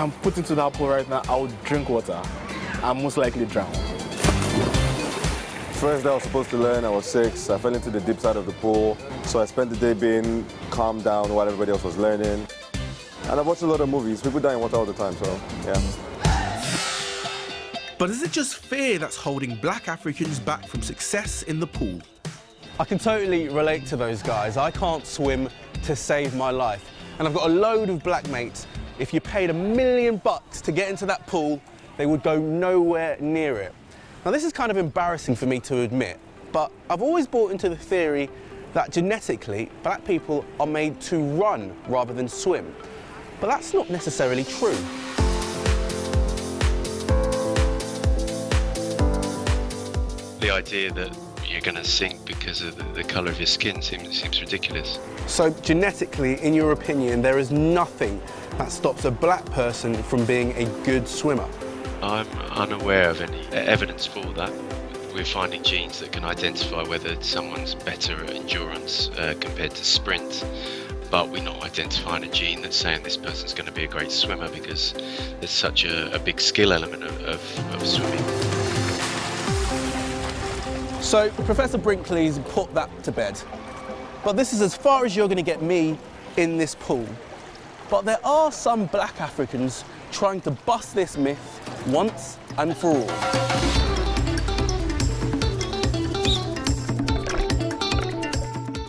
I'm put into that pool right now, I would drink water. I'm most likely drown. First day I was supposed to learn, I was 6. I fell into the deep side of the pool. So I spent the day being calmed down while everybody else was learning. And I've watched a lot of movies. People die in water all the time, so yeah. But is it just fear that's holding black Africans back from success in the pool? I can totally relate to those guys. I can't swim to save my life. And I've got a load of black mates. If you paid $1 million to get into that pool, they would go nowhere near it. Now, this is kind of embarrassing for me to admit, but I've always bought into the theory that genetically, black people are made to run rather than swim. But that's not necessarily true. The idea that you're going to sink because of the colour of your skin seems ridiculous. So genetically, in your opinion, there is nothing that stops a black person from being a good swimmer? I'm unaware of any evidence for that. We're finding genes that can identify whether someone's better at endurance compared to sprint, but we're not identifying a gene that's saying this person's going to be a great swimmer because there's such a big skill element of swimming. So Professor Brinkley's put that to bed. But this is as far as you're going to get me in this pool. But there are some black Africans trying to bust this myth once and for all.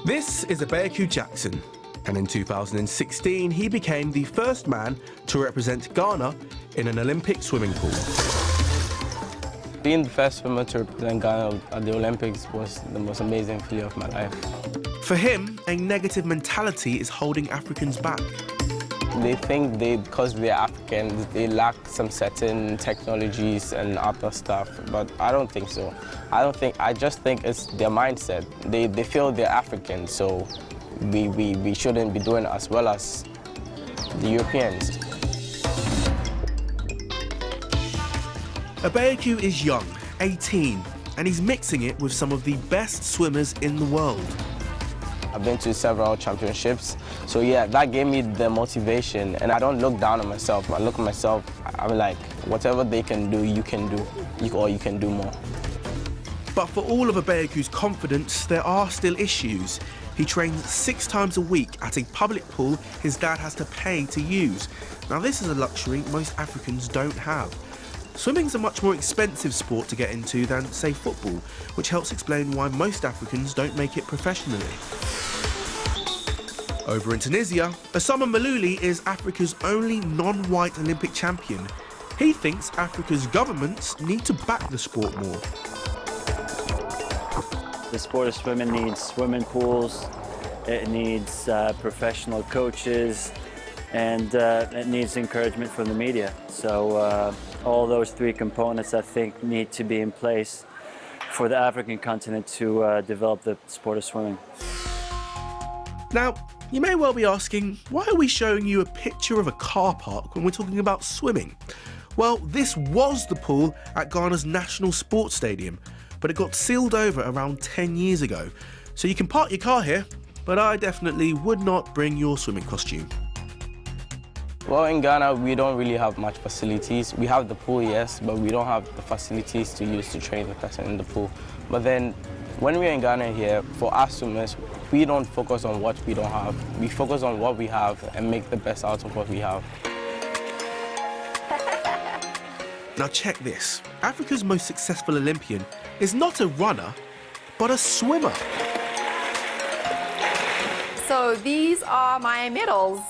This is Aiassac Jackson, and in 2016 he became the first man to represent Ghana in an Olympic swimming pool. Being the first swimmer to represent Ghana at the Olympics was the most amazing feeling of my life. For him, a negative mentality is holding Africans back. They think because they're Africans, they lack some certain technologies and other stuff, but I don't think so. I just think it's their mindset. They feel they're African, so we shouldn't be doing as well as the Europeans. Aiassac is young, 18, and he's mixing it with some of the best swimmers in the world. I've been to several championships, so yeah, that gave me the motivation, and I don't look down on myself. I look at myself, I'm like, whatever they can do, you can do, or you can do more. But for all of Aiassac's confidence, there are still issues. He trains 6 times a week at a public pool his dad has to pay to use. Now this is a luxury most Africans don't have. Swimming's a much more expensive sport to get into than, say, football, which helps explain why most Africans don't make it professionally. Over in Tunisia, Osama Malouli is Africa's only non-white Olympic champion. He thinks Africa's governments need to back the sport more. The sport of swimming needs swimming pools, it needs professional coaches, and it needs encouragement from the media. So all those 3 components, I think, need to be in place for the African continent to develop the sport of swimming. Now, you may well be asking, why are we showing you a picture of a car park when we're talking about swimming? Well, this was the pool at Ghana's National Sports Stadium, but it got sealed over around 10 years ago. So you can park your car here, but I definitely would not bring your swimming costume. Well, in Ghana, we don't really have much facilities. We have the pool, yes, but we don't have the facilities to use to train the person in the pool. But then, when we're in Ghana here, for us swimmers, we don't focus on what we don't have. We focus on what we have and make the best out of what we have. Now check this. Africa's most successful Olympian is not a runner, but a swimmer. So these are my medals.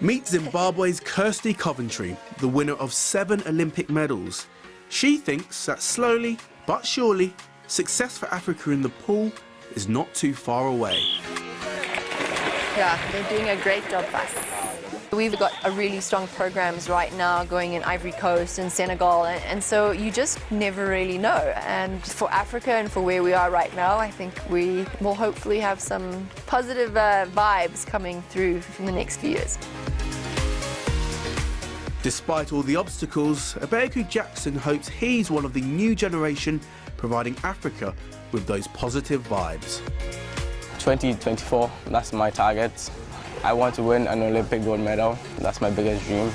Meet Zimbabwe's Kirsty Coventry, the winner of 7 Olympic medals. She thinks that slowly but surely, success for Africa in the pool is not too far away. Yeah, they're doing a great job for us. We've got a really strong programs right now going in Ivory Coast and Senegal, and so you just never really know. And for Africa and for where we are right now, I think we will hopefully have some positive vibes coming through in the next few years. Despite all the obstacles, Aiassac Jackson hopes he's one of the new generation providing Africa with those positive vibes. 2024, that's my target. I want to win an Olympic gold medal. That's my biggest dream.